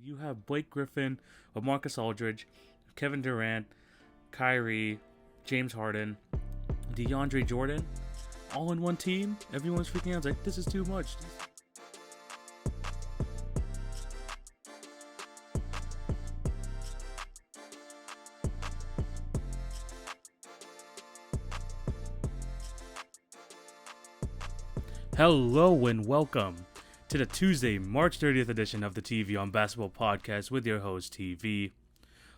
You have Blake Griffin, Marcus Aldridge, Kevin Durant, Kyrie, James Harden, DeAndre Jordan, all in one team. Everyone's freaking out. It's like, this is too much. Hello and welcome to the Tuesday, March 30th edition of the TV on Basketball Podcast with your host, TV.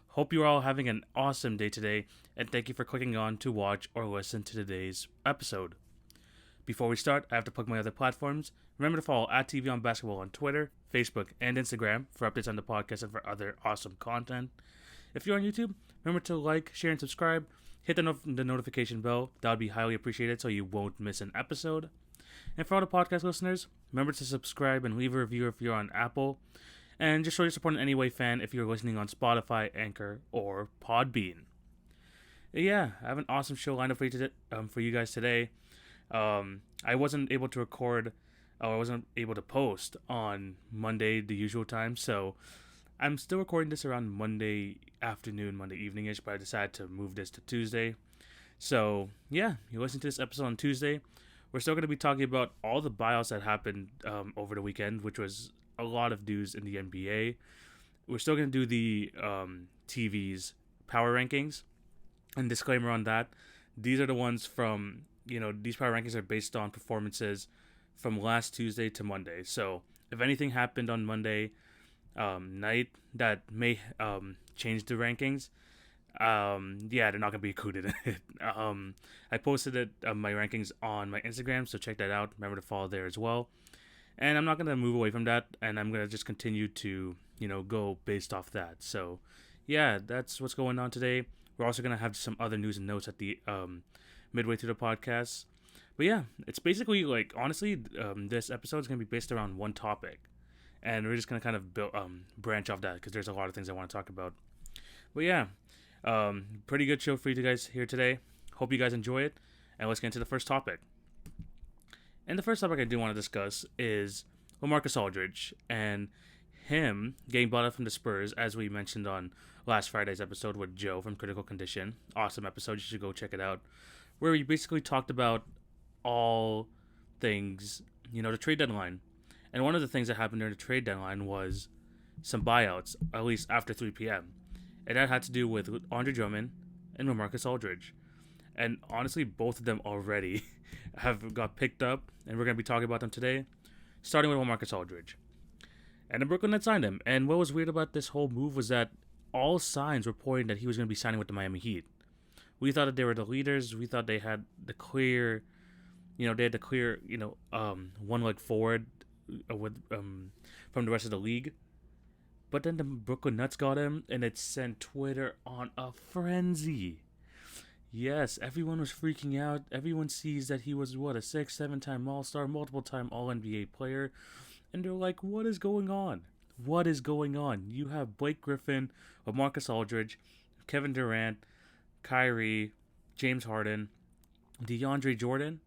Hope you're all having an awesome day today, and thank you for clicking on to watch or listen to today's episode. Before we start, I have to plug my other platforms. Remember to follow at TV on Basketball on Twitter, Facebook, and Instagram for updates on the podcast and for other awesome content. If you're on YouTube, remember to like, share, and subscribe. Hit the notification bell. That would be highly appreciated so you won't miss an episode. And for all the podcast listeners, remember to subscribe and leave a review if you're on Apple. And just show your support in any way fan if you're listening on Spotify, Anchor, or Podbean. Yeah, I have an awesome show lined up for you guys today. I wasn't able to record, or I wasn't able to post on Monday, the usual time. So I'm still recording this around Monday afternoon, Monday evening-ish, but I decided to move this to Tuesday. So yeah, you're listening to this episode on Tuesday. We're still going to be talking about all the buyouts that happened over the weekend, which was a lot of news in the NBA. We're still going to do the TV's power rankings. And disclaimer on that, these are the ones from, these power rankings are based on performances from last Tuesday to Monday. So if anything happened on Monday night that may change the rankings, they're not gonna be included in it. I posted it my rankings on my Instagram, so check that out. Remember to follow there as well. And I'm not gonna move away from that, and I'm gonna just continue to go based off that. So yeah, that's what's going on today. We're also gonna have some other news and notes at the midway through the podcast. But yeah, it's basically like, honestly, this episode is gonna be based around one topic, and we're just gonna kind of branch off that because there's a lot of things I want to talk about. But yeah. Pretty good show for you guys here today. Hope you guys enjoy it. And let's get into the first topic. And the first topic I do want to discuss is Marcus Aldridge and him getting bought out from the Spurs, as we mentioned on last Friday's episode with Joe from Critical Condition. Awesome episode. You should go check it out. Where we basically talked about all things, the trade deadline. And one of the things that happened during the trade deadline was some buyouts, at least after 3 p.m. And that had to do with Andre Drummond and Marcus Aldridge. And honestly, both of them already have got picked up, and we're going to be talking about them today, starting with Marcus Aldridge. And the Brooklyn Nets signed him. And what was weird about this whole move was that all signs were pointing that he was going to be signing with the Miami Heat. We thought that they were the leaders. We thought they had the clear, one leg forward from the rest of the league. But then the Brooklyn Nets got him, and it sent Twitter on a frenzy. Yes, everyone was freaking out. Everyone sees that he was, a 6-7-time All-Star, multiple-time All-NBA player. And they're like, what is going on? What is going on? You have Blake Griffin, Marcus Aldridge, Kevin Durant, Kyrie, James Harden, DeAndre Jordan,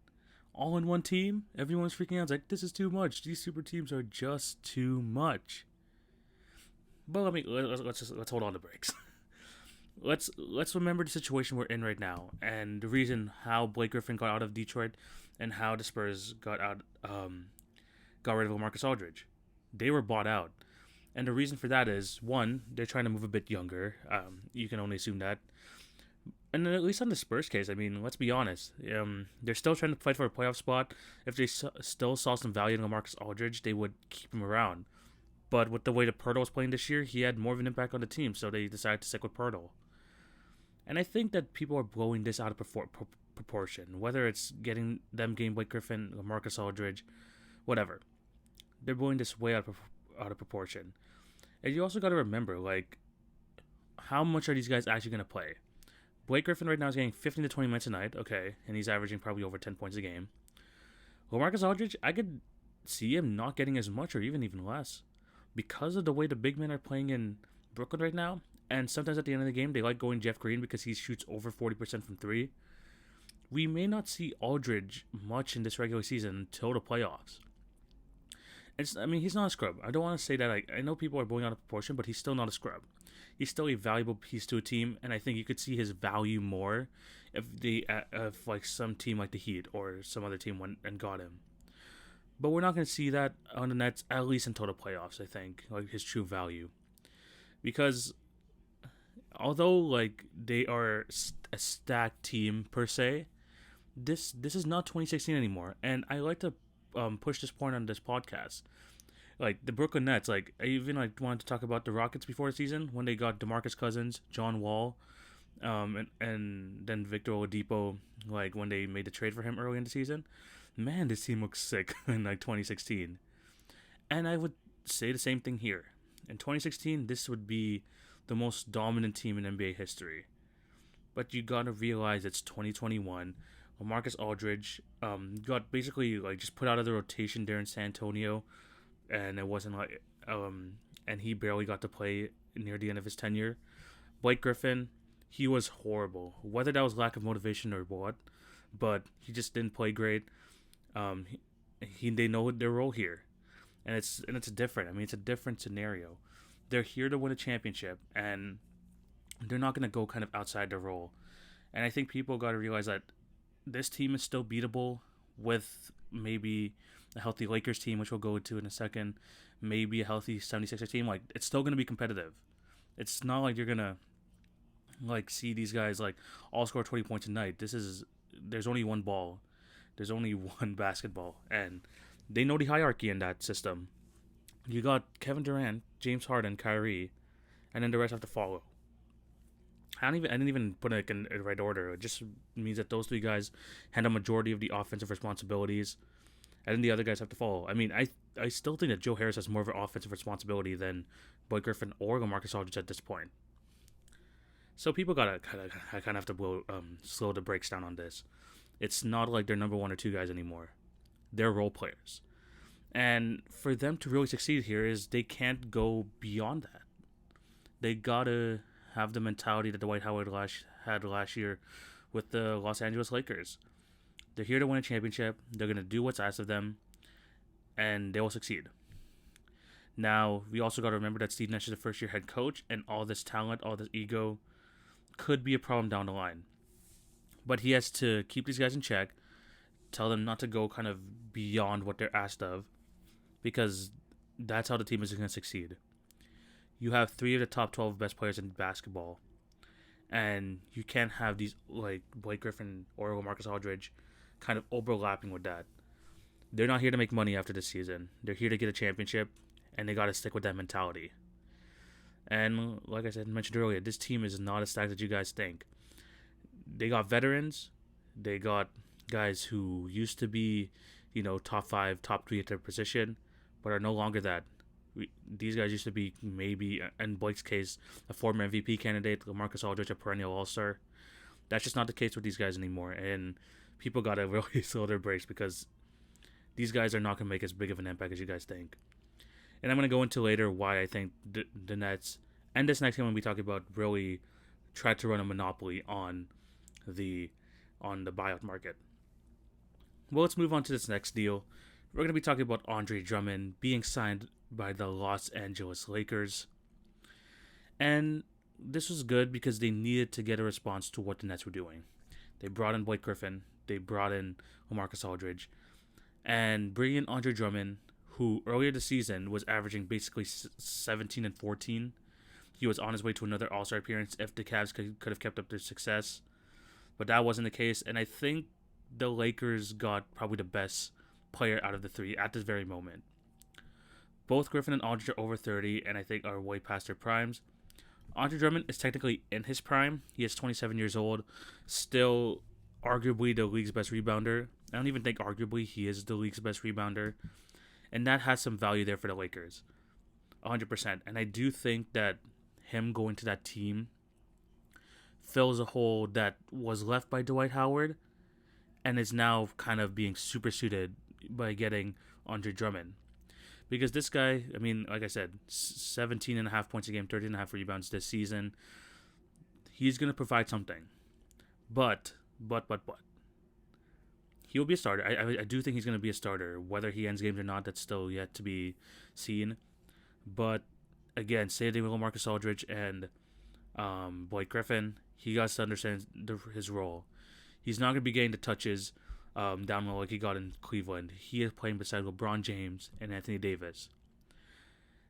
all in one team. Everyone's freaking out. It's like, this is too much. These super teams are just too much. But let's hold on to brakes. let's remember the situation we're in right now, and the reason how Blake Griffin got out of Detroit, and how the Spurs got rid of Marcus Aldridge. They were bought out, and the reason for that is, one, they're trying to move a bit younger. You can only assume that, and at least on the Spurs case, I mean, let's be honest. They're still trying to fight for a playoff spot. If they still saw some value in Marcus Aldridge, they would keep him around. But with the way that Pirtle was playing this year, he had more of an impact on the team, so they decided to stick with Pirtle. And I think that people are blowing this out of proportion, whether it's getting Blake Griffin, Marcus Aldridge, whatever. They're blowing this way out of proportion. And you also got to remember, how much are these guys actually going to play? Blake Griffin right now is getting 15 to 20 minutes a night, okay, and he's averaging probably over 10 points a game. Well, Marcus Aldridge, I could see him not getting as much or even less. Because of the way the big men are playing in Brooklyn right now, and sometimes at the end of the game, they like going Jeff Green because he shoots over 40% from three, we may not see Aldridge much in this regular season until the playoffs. he's not a scrub. I don't want to say that. I know people are blowing out of proportion, but he's still not a scrub. He's still a valuable piece to a team, and I think you could see his value more if like some team like the Heat or some other team went and got him. But we're not going to see that on the Nets at least until the playoffs. I think like his true value, because although like they are a stacked team per se, this is not 2016 anymore, and I like to push this point on this podcast. Like the Brooklyn Nets, like I even like wanted to talk about the Rockets before the season when they got DeMarcus Cousins, John Wall, and then Victor Oladipo. Like when they made the trade for him early in the season, man, this team looks sick in like 2016. And I would say the same thing here. In 2016, this would be the most dominant team in NBA history. But you gotta realize it's 2021. Marcus Aldridge got basically like just put out of the rotation there in San Antonio, and it wasn't like and he barely got to play near the end of his tenure. Blake Griffin, he was horrible. Whether that was lack of motivation or what, but he just didn't play great. They know their role here, and it's different. I mean, it's a different scenario. They're here to win a championship, and they're not going to go kind of outside their role. And I think people got to realize that this team is still beatable with maybe a healthy Lakers team, which we'll go into in a second, maybe a healthy 76ers team. Like, it's still going to be competitive. It's not like you're going to like see these guys like all score 20 points a night. There's only one ball. There's only one basketball, and they know the hierarchy in that system. You got Kevin Durant, James Harden, Kyrie, and then the rest have to follow. I didn't even put it in the right order. It just means that those three guys handle a majority of the offensive responsibilities, and then the other guys have to follow. I mean, I still think that Joe Harris has more of an offensive responsibility than Blake Griffin or Marcus Aldridge at this point. So people gotta kind of have to slow the brakes down on this. It's not like they're number one or two guys anymore. They're role players, and for them to really succeed here is they can't go beyond that. They gotta have the mentality that Dwight Howard had last year with the Los Angeles Lakers. They're here to win a championship. They're going to do what's asked of them, and they will succeed. Now, we also got to remember that Steve Nash is a first-year head coach, and all this talent, all this ego could be a problem down the line. But he has to keep these guys in check, tell them not to go kind of beyond what they're asked of, because that's how the team is going to succeed. You have 3 of the top 12 best players in basketball, and you can't have these like Blake Griffin or Marcus Aldridge kind of overlapping with that. They're not here to make money after this season. They're here to get a championship, and they got to stick with that mentality. And like I mentioned earlier, this team is not as stacked as you guys think. They got veterans. They got guys who used to be, top 5, top 3 at their position, but are no longer that. These guys used to be maybe, in Blake's case, a former MVP candidate, Marcus Aldridge, a perennial All-Star. That's just not the case with these guys anymore, and people got to really slow their brakes because these guys are not going to make as big of an impact as you guys think. And I'm going to go into later why I think the Nets, and this next game when we talk about, really tried to run a monopoly on the buyout market. Well, let's move on to this next deal. We're going to be talking about Andre Drummond being signed by the Los Angeles Lakers. And this was good because they needed to get a response to what the Nets were doing. They brought in Blake Griffin. They brought in Marcus Aldridge. And bringing in Andre Drummond, who earlier this season was averaging basically 17 and 14. He was on his way to another All-Star appearance if the Cavs could have kept up their success. But that wasn't the case. And I think the Lakers got probably the best player out of the 3 at this very moment. Both Griffin and Aldridge are over 30 and I think are way past their primes. Andre Drummond is technically in his prime. He is 27 years old, still arguably the league's best rebounder. I don't even think arguably he is the league's best rebounder. And that has some value there for the Lakers. 100%. And I do think that him going to that team fills a hole that was left by Dwight Howard and is now kind of being superseded by getting Andre Drummond. Because this guy, I mean, like I said, 17.5 points a game, 13.5 rebounds this season. He's going to provide something. But. He'll be a starter. I do think he's going to be a starter. Whether he ends games or not, that's still yet to be seen. But again, same thing with Marcus Aldridge and Blake Griffin. He got to understand his role. He's not going to be getting the touches down low like he got in Cleveland. He is playing beside LeBron James and Anthony Davis.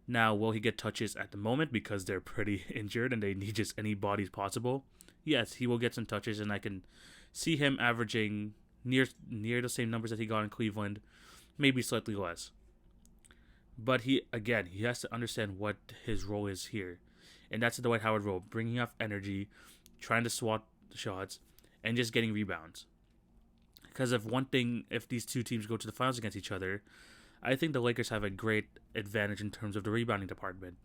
Now, will he get touches at the moment because they're pretty injured and they need just any bodies possible? Yes, he will get some touches, and I can see him averaging near the same numbers that he got in Cleveland, maybe slightly less. But he has to understand what his role is here, and that's the Dwight Howard role: bringing off energy, trying to swat shots, and just getting rebounds. Because if these two teams go to the finals against each other, I think the Lakers have a great advantage in terms of the rebounding department,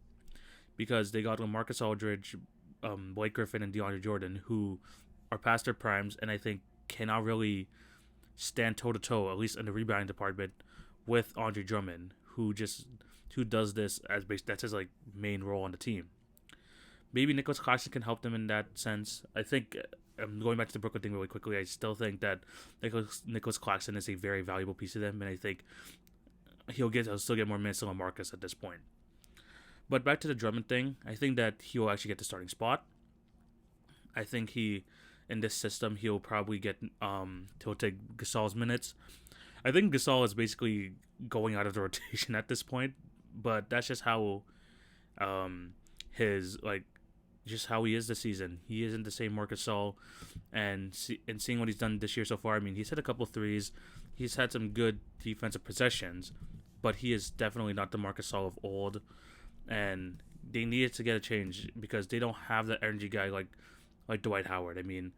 because they got LaMarcus Aldridge, Blake Griffin, and DeAndre Jordan, who are past their primes, and I think cannot really stand toe to toe, at least in the rebounding department, with Andre Drummond, who does this that's his like main role on the team. Maybe Nicholas Claxton can help them in that sense. I think going back to the Brooklyn thing really quickly, I still think that Nicholas Claxton is a very valuable piece of them, and I think he'll still get more minutes than LaMarcus at this point. But back to the Drummond thing, I think that he'll actually get the starting spot. I think in this system, he'll probably he'll take Gasol's minutes. I think Gasol is basically going out of the rotation at this point, but that's just how just how he is this season. He isn't the same Marc Gasol, and seeing what he's done this year so far, I mean, he's hit a couple threes. He's had some good defensive possessions, but he is definitely not the Marc Gasol of old, and they needed to get a change because they don't have that energy guy like Dwight Howard. I mean,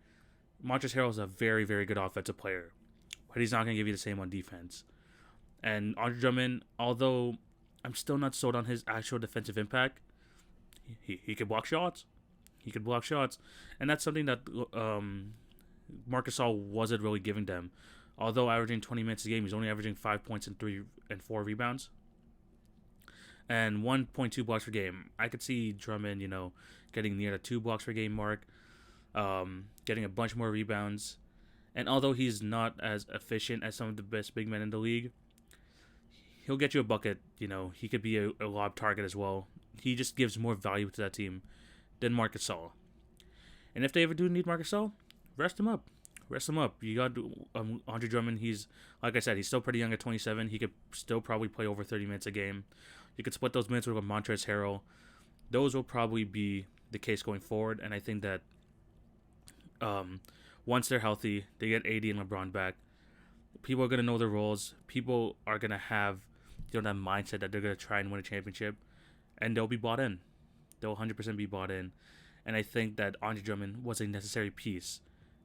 Montrezl Harrell is a very, very good offensive player, but he's not going to give you the same on defense. And Andre Drummond, although I'm still not sold on his actual defensive impact, he could block shots. He could block shots, and that's something that Marc Gasol wasn't really giving them. Although averaging 20 minutes a game, he's only averaging 5 points and 3 and 4 rebounds, and 1.2 blocks per game. I could see Drummond, getting near the 2 blocks per game mark, getting a bunch more rebounds. And although he's not as efficient as some of the best big men in the league, he'll get you a bucket. He could be a lob target as well. He just gives more value to that team than Marc Gasol. And if they ever do need Marc Gasol, rest him up. You got Andre Drummond. He's, like I said, he's still pretty young at 27. He could still probably play over 30 minutes a game. You could split those minutes with Montrezl Harrell. Those will probably be the case going forward. And I think that once they're healthy, they get AD and LeBron back, people are going to know their roles. People are going to have that mindset that they're going to try and win a championship. And they'll be bought in. They'll 100% be bought in. And I think that Andre Drummond was a necessary piece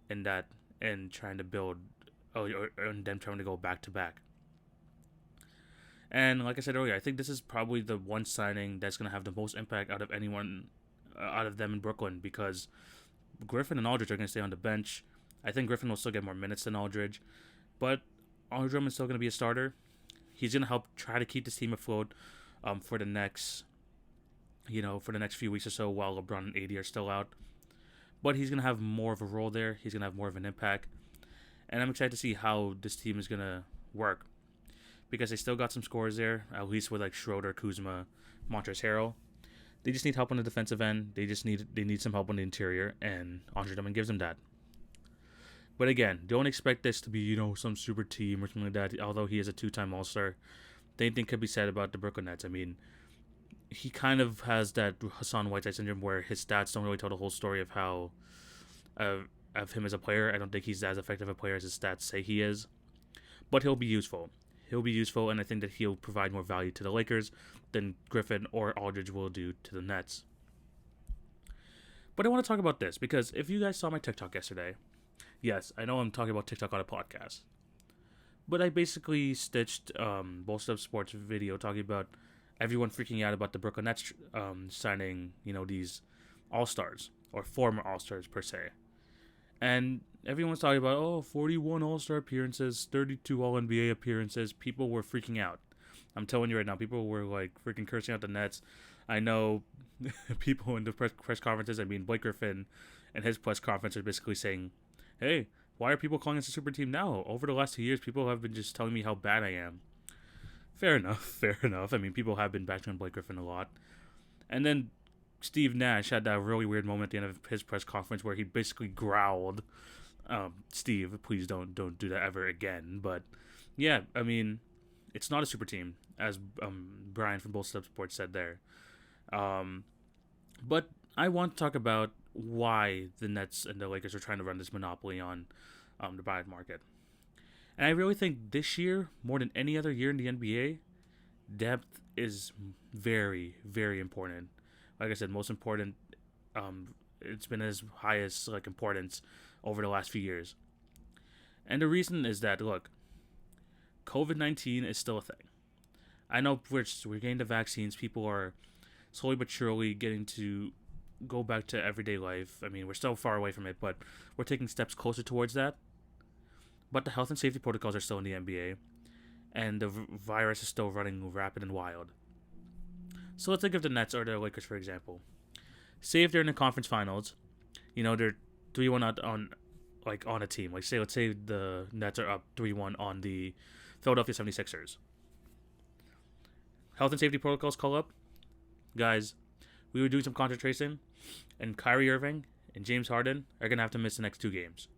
in that, and trying to build, and them trying to go back to back. And like I said earlier, I think this is probably the one signing that's going to have the most impact out of anyone, out of them in Brooklyn, because Griffin and Aldridge are going to stay on the bench. I think Griffin will still get more minutes than Aldridge, but Andre Drummond's still going to be a starter. He's going to help try to keep this team afloat for the next few weeks or so while LeBron and AD are still out. But he's going to have more of a role there. He's going to have more of an impact. And I'm excited to see how this team is going to work, because they still got some scores there, at least with like Schroeder, Kuzma, Montrezl Harrell. They just need help on the defensive end. They need some help on the interior, and Andre Drummond gives them that. But again, don't expect this to be, some super team or something like that. Although he is a 2-time All-Star, anything could be said about the Brooklyn Nets. I mean, he kind of has that Hassan Whiteside syndrome where his stats don't really tell the whole story of how of him as a player. I don't think he's as effective a player as his stats say he is, but he'll be useful. And I think that he'll provide more value to the Lakers than Griffin or Aldridge will do to the Nets. But I want to talk about this, because if you guys saw my TikTok yesterday, yes, I know I'm talking about TikTok on a podcast, but I basically stitched Both Up Sports video talking about everyone freaking out about the Brooklyn Nets signing, these All-Stars, or former All-Stars per se. And everyone's talking about, 41 All-Star appearances, 32 All-NBA appearances. People were freaking out. I'm telling you right now, people were like freaking cursing out the Nets. I know people in the press conferences, Blake Griffin and his press conference are basically saying, hey, why are people calling us a super team now? Over the last 2 years, people have been just telling me how bad I am. Fair enough, fair enough. I mean, people have been bashing on Blake Griffin a lot. And then Steve Nash had that really weird moment at the end of his press conference where he basically growled, Steve, please don't do that ever again. But yeah, I mean, it's not a super team, as Brian from Both Step Sports said there. But I want to talk about why the Nets and the Lakers are trying to run this monopoly on the buyout market. And I really think this year, more than any other year in the NBA, depth is very, very important. Like I said, most important. It's been as high as importance over the last few years. And the reason is that, look, COVID-19 is still a thing. I know we're getting the vaccines. People are slowly but surely getting to go back to everyday life. I mean, we're still far away from it, but we're taking steps closer towards that. But the health and safety protocols are still in the NBA, and the virus is still running rapid and wild. So let's think of the Nets or the Lakers, for example. Say if they're in the conference finals, they're 3-1 on a team. Let's say the Nets are up 3-1 on the Philadelphia 76ers. Health and safety protocols call up. Guys, we were doing some contact tracing, and Kyrie Irving and James Harden are going to have to miss the next 2 games.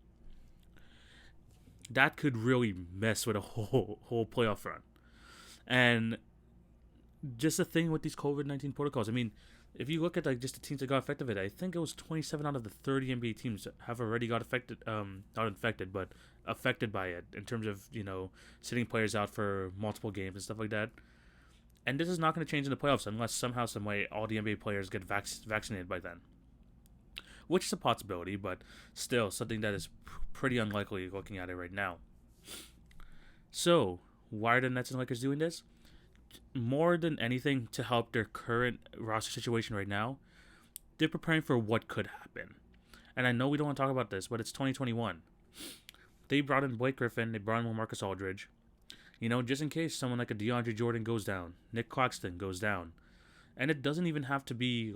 That could really mess with a whole playoff run. And just the thing with these COVID-19 protocols, I mean, if you look at just the teams that got affected with it, I think it was 27 out of the 30 NBA teams that have already got affected, not infected, but affected by it in terms of, sitting players out for multiple games and stuff like that. And this is not going to change in the playoffs unless somehow, some way, all the NBA players get vaccinated by then. Which is a possibility, but still something that is pretty unlikely looking at it right now. So, why are the Nets and Lakers doing this? More than anything, to help their current roster situation right now, they're preparing for what could happen. And I know we don't want to talk about this, but it's 2021. They brought in Blake Griffin, they brought in Marcus Aldridge. Just in case someone like a DeAndre Jordan goes down, Nick Claxton goes down. And it doesn't even have to be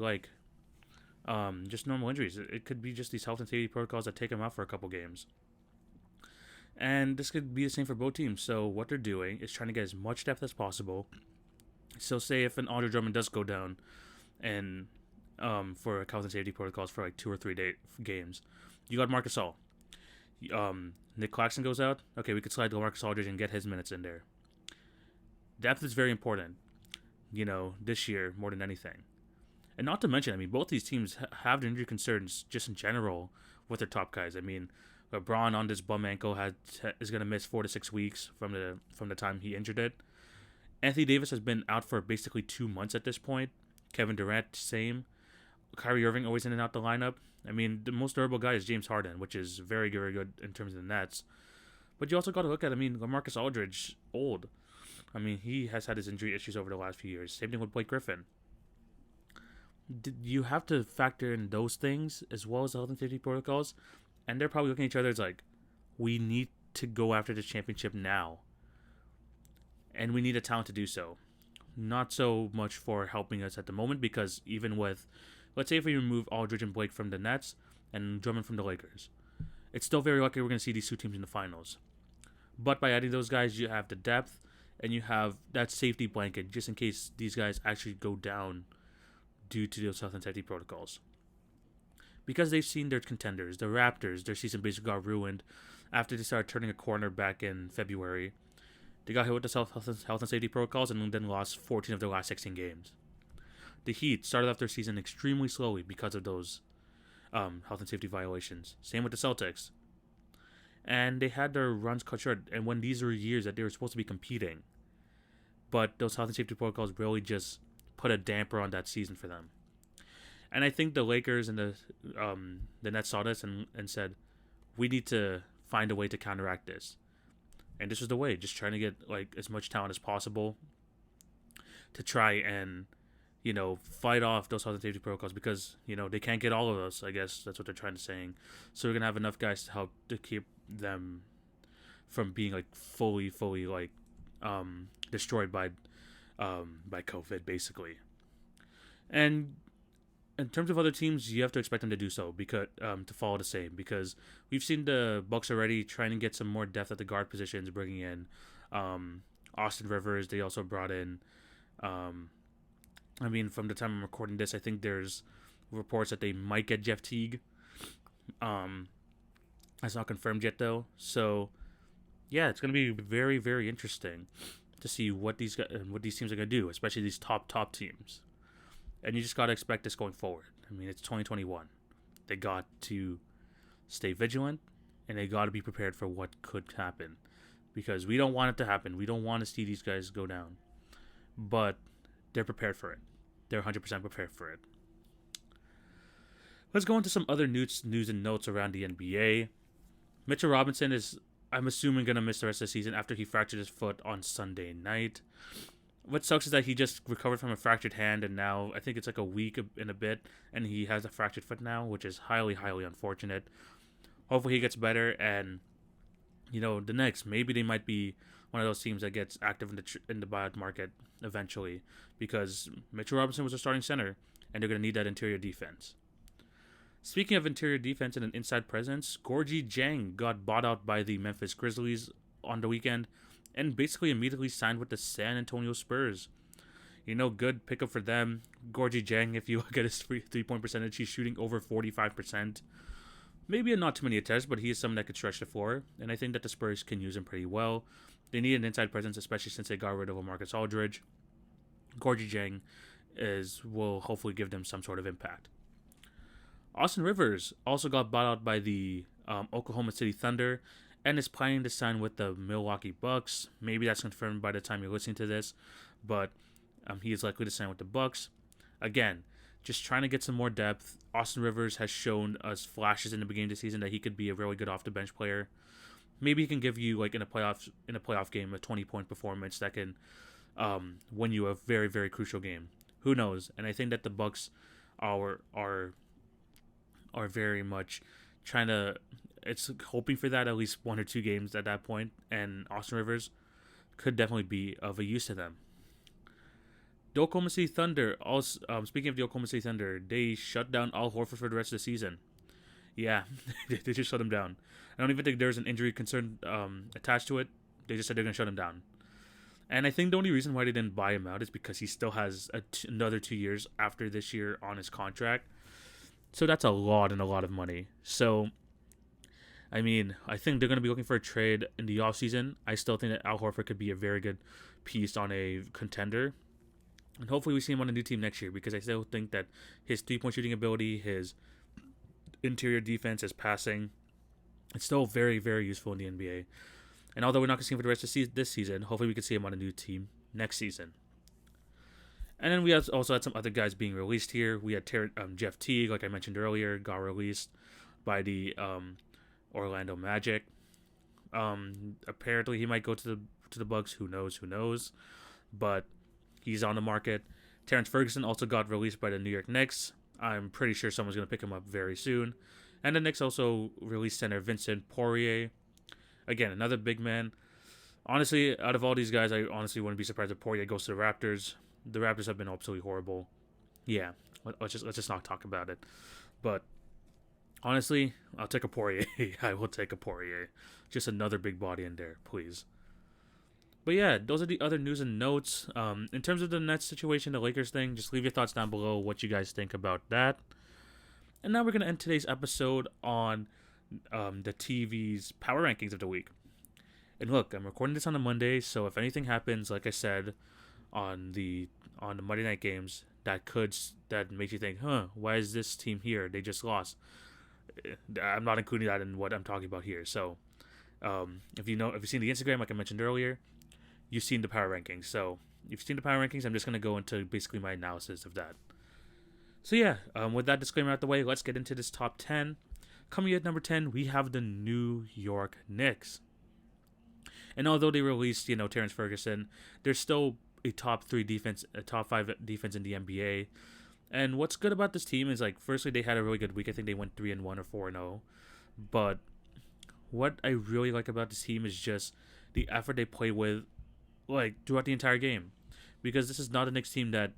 just normal injuries. It could be just these health and safety protocols that take them out for a couple games. And this could be the same for both teams. So what they're doing is trying to get as much depth as possible. So say if an Aldridge Drummond does go down and for health and safety protocols for 2 or 3 games, you got Marcus All. Nick Claxton goes out. Okay, we could slide to Marcus Aldridge and get his minutes in there. Depth is very important, this year more than anything. And not to mention, I mean, both these teams have injury concerns just in general with their top guys. I mean, LeBron on this bum ankle is going to miss 4 to 6 weeks from the time he injured it. Anthony Davis has been out for basically 2 months at this point. Kevin Durant, same. Kyrie Irving always in and out the lineup. I mean, the most durable guy is James Harden, which is very, very good in terms of the Nets. But you also got to look at, LaMarcus Aldridge, old. I mean, he has had his injury issues over the last few years. Same thing with Blake Griffin. You have to factor in those things as well as the health and safety protocols. And they're probably looking at each other as we need to go after this championship now. And we need a talent to do so. Not so much for helping us at the moment, because even with, let's say if we remove Aldridge and Blake from the Nets and Drummond from the Lakers, it's still very likely we're going to see these 2 teams in the finals. But by adding those guys, you have the depth and you have that safety blanket just in case these guys actually go down due to those health and safety protocols. Because they've seen their contenders, the Raptors, their season basically got ruined after they started turning a corner back in February. They got hit with the health and safety protocols and then lost 14 of their last 16 games. The Heat started off their season extremely slowly because of those health and safety violations. Same with the Celtics. And they had their runs cut short, and when these were years that they were supposed to be competing. But those health and safety protocols really just put a damper on that season for them. And I think the Lakers and the Nets saw this and said, we need to find a way to counteract this. And this was the way, just trying to get as much talent as possible to try and, fight off those health and safety protocols, because, they can't get all of us, I guess that's what they're trying to saying. So we're going to have enough guys to help to keep them from being fully destroyed by COVID, basically. And in terms of other teams, you have to expect them to do so because to follow the same, because we've seen the Bucks already trying to get some more depth at the guard positions, bringing in Austin Rivers. They also brought in, from the time I'm recording this, I think there's reports that they might get Jeff Teague. That's not confirmed yet though. So yeah, it's gonna be very, very interesting to see what these teams are gonna do, especially these top teams. And you just gotta expect this going forward. I mean, it's 2021. They got to stay vigilant, and they got to be prepared for what could happen, because we don't want it to happen. We don't want to see these guys go down, but they're prepared for it. They're 100% prepared for it. Let's go into some other news and notes around the NBA. Mitchell Robinson is, I'm assuming, going to miss the rest of the season after he fractured his foot on Sunday night. What sucks is that he just recovered from a fractured hand, and now I think it's like a week and a bit, and he has a fractured foot now, which is highly, highly unfortunate. Hopefully he gets better, and the Knicks, maybe they might be one of those teams that gets active in the buyout market eventually, because Mitchell Robinson was a starting center, and they're going to need that interior defense. Speaking of interior defense and an inside presence, Gorgui Dieng got bought out by the Memphis Grizzlies on the weekend, and basically immediately signed with the San Antonio Spurs. Good pickup for them. Gorgui Dieng, if you look at his three-point percentage, he's shooting over 45%. Maybe not too many attempts, but he is someone that could stretch the floor, and I think that the Spurs can use him pretty well. They need an inside presence, especially since they got rid of Marcus Aldridge. Gorgui Dieng will hopefully give them some sort of impact. Austin Rivers also got bought out by the Oklahoma City Thunder, and is planning to sign with the Milwaukee Bucks. Maybe that's confirmed by the time you're listening to this, but he is likely to sign with the Bucks. Again, just trying to get some more depth. Austin Rivers has shown us flashes in the beginning of the season that he could be a really good off-the-bench player. Maybe he can give you, like in a playoff game, a 20-point performance that can win you a very, very crucial game. Who knows? And I think that the Bucks are very much trying to. It's hoping for that at least one or two games at that point, and Austin Rivers could definitely be of a use to them. The Oklahoma City Thunder, also, speaking of the Oklahoma City Thunder, they shut down Al Horford for the rest of the season. Yeah, they just shut him down. I don't even think there's an injury concern attached to it. They just said they're going to shut him down. And I think the only reason why they didn't buy him out is because he still has another 2 years after this year on his contract. So that's a lot of money. So I think they're going to be looking for a trade in the offseason. I still think that Al Horford could be a very good piece on a contender. And hopefully we see him on a new team next year, because I still think that his three-point shooting ability, his interior defense, his passing, it's still very, very useful in the NBA. And although we're not going to see him for the rest of this season, hopefully we can see him on a new team next season. And then we also had some other guys being released here. We had Jeff Teague, like I mentioned earlier, got released by the Orlando Magic. Apparently he might go to the Bucks. Who knows? But he's on the market. Terrence Ferguson also got released by the New York Knicks. I'm pretty sure someone's going to pick him up very soon. And the Knicks also released center Vincent Poirier. Again, another big man. Honestly, out of all these guys, I honestly wouldn't be surprised if Poirier goes to the Raptors. The Raptors have been absolutely horrible. Yeah, let's just not talk about it. But honestly, I'll take a Poirier. I will take a Poirier. Just another big body in there, please. But yeah, those are the other news and notes. In terms of the Nets situation, the Lakers thing, just leave your thoughts down below what you guys think about that. And now we're going to end today's episode on the TV's power rankings of the week. And look, I'm recording this on a Monday, so if anything happens, like I said, on the Monday night games, that makes you think, why is this team here? They just lost. I'm not including that in what I'm talking about here. So, if you've seen the Instagram, like I mentioned earlier, you've seen the power rankings. So, you've seen the power rankings. I'm just going to go into basically my analysis of that. So, yeah, with that disclaimer out the way, let's get into this top 10. Coming at number 10, we have the New York Knicks. And although they released, Terrence Ferguson, they're still a top 5 defense in the NBA. And what's good about this team is, firstly, they had a really good week. I think they went 3-1 or 4-0. But what I really like about this team is just the effort they play with, throughout the entire game. Because this is not a Knicks team that,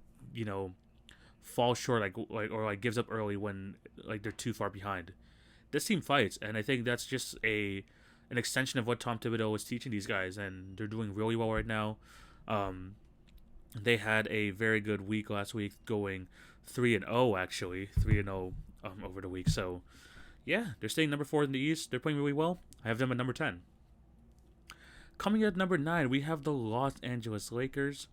falls short or gives up early when like they're too far behind. This team fights, and I think that's just an extension of what Tom Thibodeau was teaching these guys, and they're doing really well right now. Um, they had a very good week last week, going 3-0 actually, 3-0 over the week. So yeah, they're staying number 4 in the East. They're playing really well. I have them at number 10. Coming at number 9, we have the Los Angeles Lakers.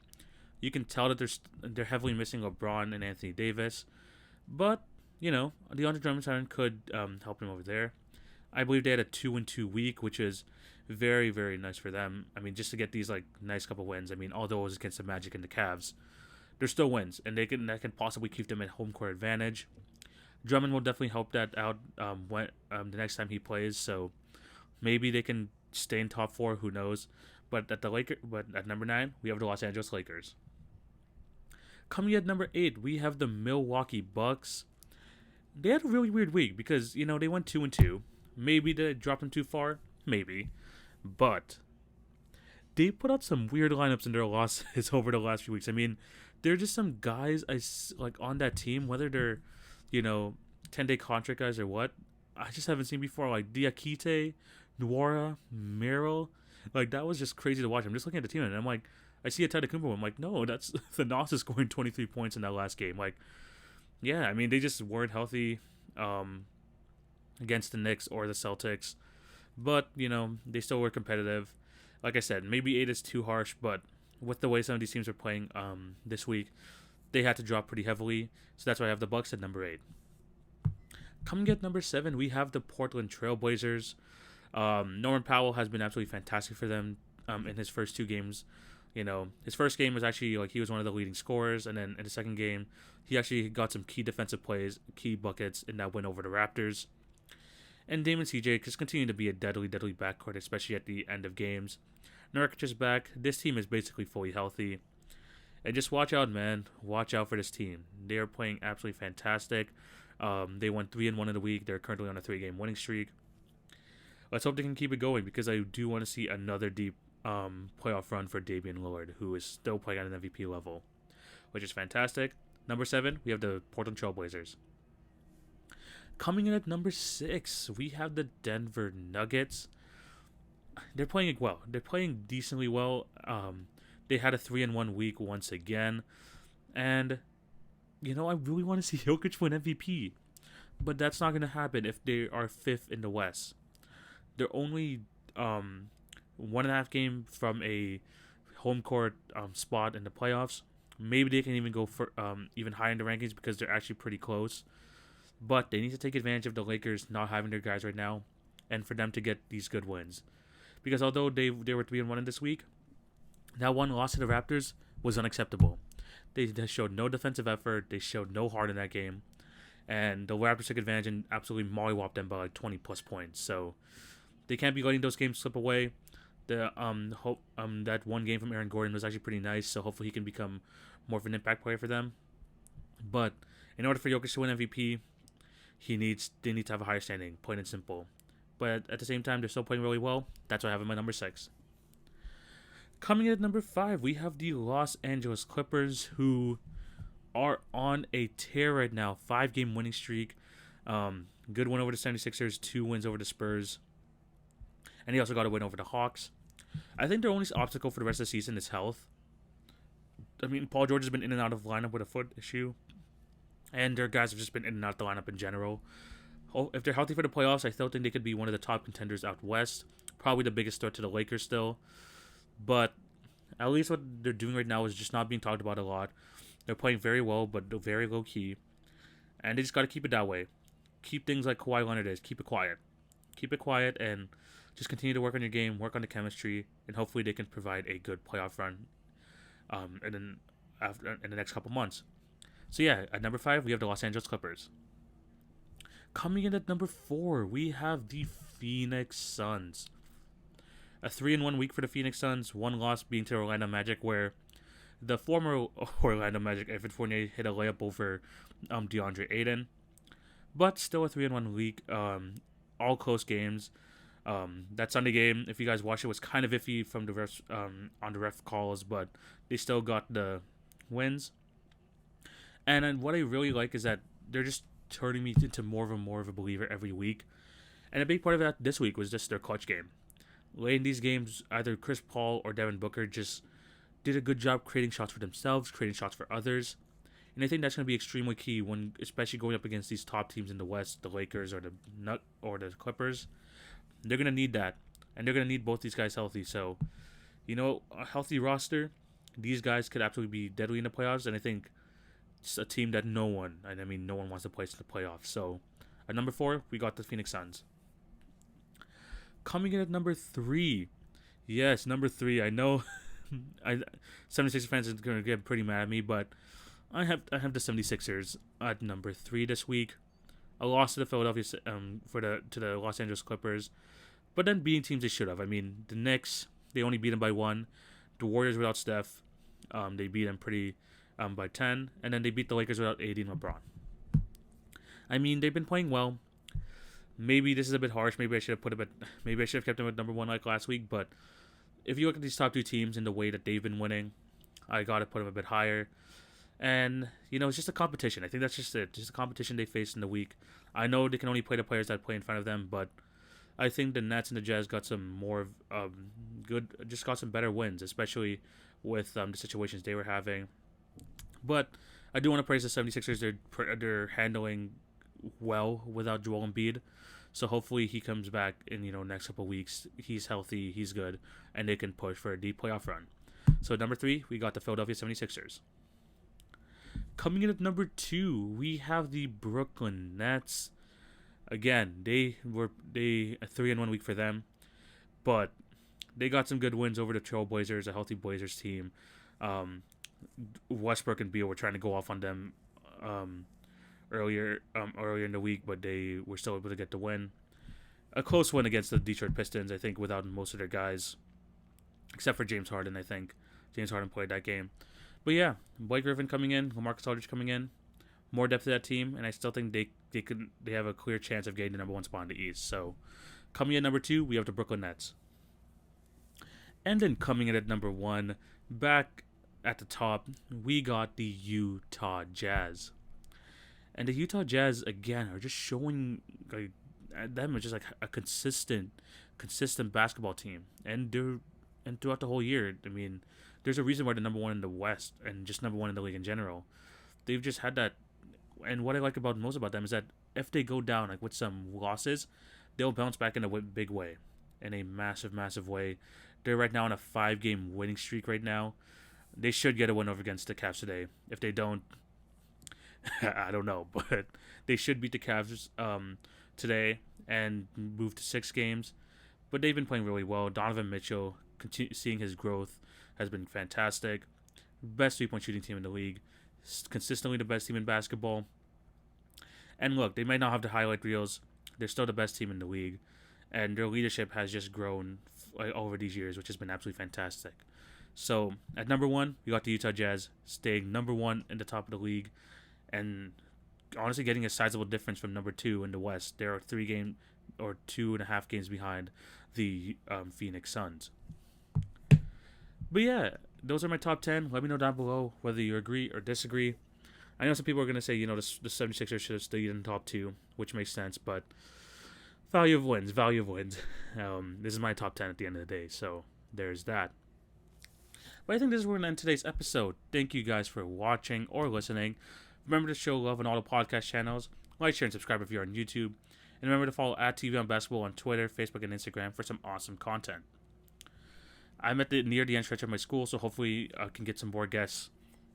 You can tell that they're heavily missing LeBron and Anthony Davis, but you know the Aldridge Drummond could help him over there. I believe they had a 2-2 week, which is very, very nice for them. I mean, just to get these like nice couple wins. I mean, although it was against the Magic and the Cavs, they're still wins, and that can possibly keep them at home court advantage. Drummond will definitely help that out when the next time he plays. So maybe they can stay in top 4. Who knows? But at number 9, we have the Los Angeles Lakers. Coming at number 8, we have the Milwaukee Bucks. They had a really weird week because they went 2-2. Maybe they dropped them too far, maybe, but they put out some weird lineups in their losses over the last few weeks. I mean, there are just some guys like on that team, whether they're 10-day contract guys or what, I just haven't seen before. Like Diakite, Nwora, Merrill, like that was just crazy to watch. I'm just looking at the team and I'm like, I see a Antetokounmpo. I'm like, no, that's Thanasis scoring 23 points in that last game. Like, yeah, I mean, they just weren't healthy against the Knicks or the Celtics. But, they still were competitive. Like I said, maybe 8 is too harsh, but with the way some of these teams are playing this week, they had to drop pretty heavily. So that's why I have the Bucks at number 8. Coming at number 7, we have the Portland Trailblazers. Norman Powell has been absolutely fantastic for them in his first 2 games. His first game was actually like he was one of the leading scorers, and then in the second game, he actually got some key defensive plays, key buckets in that win over the Raptors. And Dame and CJ just continue to be a deadly, deadly backcourt, especially at the end of games. Nurkic is back. This team is basically fully healthy. And just watch out, man. Watch out for this team. They are playing absolutely fantastic. They won 3-1 in the week. They're currently on a 3-game winning streak. Let's hope they can keep it going because I do want to see another deep playoff run for Damian Lillard, who is still playing at an MVP level, which is fantastic. Number 7, we have the Portland Trailblazers. Coming in at number 6, we have the Denver Nuggets. They're playing well. They're playing decently well. They had a 3-1 week once again. And, I really want to see Jokic win MVP. But that's not going to happen if they are 5th in the West. They're only 1.5 game from a home court spot in the playoffs. Maybe they can even go for even higher in the rankings because they're actually pretty close. But they need to take advantage of the Lakers not having their guys right now and for them to get these good wins. Because although they were 3-1 in this week, that one loss to the Raptors was unacceptable. They showed no defensive effort. They showed no heart in that game. And the Raptors took advantage and absolutely mollywopped them by like 20-plus points. So they can't be letting those games slip away. That one game from Aaron Gordon was actually pretty nice. So hopefully he can become more of an impact player for them. But in order for Jokic to win MVP, they need to have a higher standing, plain and simple. But at the same time, they're still playing really well. That's why I have them at number 6. Coming in at number 5, we have the Los Angeles Clippers, who are on a tear right now. 5-game winning streak. Good win over the 76ers, 2 wins over the Spurs. And he also got a win over the Hawks. I think their only obstacle for the rest of the season is health. I mean, Paul George has been in and out of lineup with a foot issue. And their guys have just been in and out of the lineup in general. If they're healthy for the playoffs, I still think they could be one of the top contenders out west. Probably the biggest threat to the Lakers still. But at least what they're doing right now is just not being talked about a lot. They're playing very well, but very low key. And they just got to keep it that way. Keep things like Kawhi Leonard is. Keep it quiet. Keep it quiet and just continue to work on your game, work on the chemistry, and hopefully they can provide a good playoff run in the next couple months. So yeah, at number 5, we have the Los Angeles Clippers. Coming in at number 4, we have the Phoenix Suns. A 3-1 week for the Phoenix Suns, one loss being to Orlando Magic, where the former Orlando Magic, Evan Fournier, hit a layup over DeAndre Ayton. But still a 3-1 week, all close games. That Sunday game, if you guys watched it, was kind of iffy from the refs, on the ref calls, but they still got the wins. And then what I really like is that they're just turning me into more of a believer every week. And a big part of that this week was just their clutch game. Late in these games, either Chris Paul or Devin Booker just did a good job creating shots for themselves, creating shots for others. And I think that's going to be extremely key when, especially going up against these top teams in the West, the Lakers or the Clippers. They're going to need that, and they're going to need both these guys healthy. So, a healthy roster, these guys could absolutely be deadly in the playoffs. And I think it's a team that no one wants to place in the playoffs. So, at number 4, we got the Phoenix Suns. Coming in at number 3, yes, number 3. I know, 76ers fans are going to get pretty mad at me, but I have the 76ers at number 3 this week. A loss to the to the Los Angeles Clippers, but then beating teams they should have. I mean, the Knicks, they only beat them by 1. The Warriors without Steph, they beat them by 10, and then they beat the Lakers without AD and LeBron. I mean, they've been playing well. Maybe this is a bit harsh. Maybe I should have kept them at number 1 like last week. But if you look at these top 2 teams and the way that they've been winning, I gotta put them a bit higher. And, it's just a competition. I think that's just it. Just a competition they face in the week. I know they can only play the players that play in front of them, but I think the Nets and the Jazz got some more got some better wins, especially with the situations they were having. But I do want to praise the 76ers. They're handling well without Joel Embiid. So hopefully he comes back in, next couple of weeks. He's healthy, he's good, and they can push for a deep playoff run. So at number 3, we got the Philadelphia 76ers. Coming in at number 2, we have the Brooklyn Nets. Again, they a 3-1 week for them, but they got some good wins over the Trailblazers, a healthy Blazers team. Westbrook and Beal were trying to go off on them earlier in the week, but they were still able to get the win. A close win against the Detroit Pistons, I think, without most of their guys, except for James Harden. I think James Harden played that game. But yeah, Blake Griffin coming in, LaMarcus Aldridge coming in, more depth to that team, and I still think they have a clear chance of getting the number 1 spot in the East. So, coming in at number 2, we have the Brooklyn Nets. And then coming in at number 1, back at the top, we got the Utah Jazz. And the Utah Jazz, again, are just showing them as just like a consistent basketball team. And throughout the whole year, I mean, there's a reason why they're number 1 in the West and just number 1 in the league in general. They've just had that. And what I like most about them is that if they go down with some losses, they'll bounce back in a big way, in a massive way. They're right now on a 5-game winning streak right now. They should get a win over against the Cavs today. If they don't, I don't know, but they should beat the Cavs today and move to 6 games. But they've been playing really well. Donovan Mitchell, seeing his growth, has been fantastic. Best 3-point shooting team in the league. Consistently the best team in basketball. And look, they might not have the highlight reels. They're still the best team in the league. And their leadership has just grown over these years, which has been absolutely fantastic. So, at number 1, we got the Utah Jazz, staying number 1 in the top of the league. And honestly getting a sizable difference from number 2 in the West. They are 2.5 games behind the Phoenix Suns. But yeah, those are my top 10. Let me know down below whether you agree or disagree. I know some people are going to say, the 76ers should have stayed in the top 2, which makes sense, but value of wins. This is my top 10 at the end of the day, so there's that. But I think this is where we're going to end today's episode. Thank you guys for watching or listening. Remember to show love on all the podcast channels. Like, share, and subscribe if you're on YouTube. And remember to follow @TV on Basketball on Twitter, Facebook, and Instagram for some awesome content. I'm near the end stretch of my school, so hopefully I can get some more guests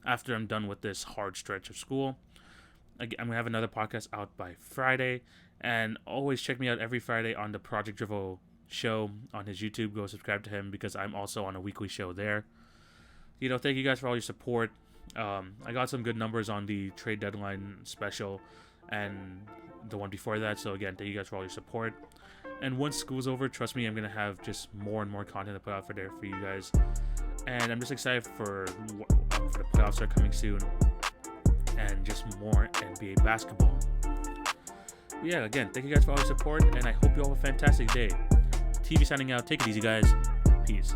after I'm done with this hard stretch of school. I'm going to have another podcast out by Friday. And always check me out every Friday on the Project Drivo show on his YouTube. Go subscribe to him because I'm also on a weekly show there. Thank you guys for all your support. I got some good numbers on the trade deadline special and the one before that. So again, thank you guys for all your support. And once school's over, trust me, I'm going to have just more and more content to put out for you guys. And I'm just excited for the playoffs are coming soon. And just more NBA basketball. But yeah, again, thank you guys for all your support. And I hope you all have a fantastic day. TV signing out. Take it easy, guys. Peace.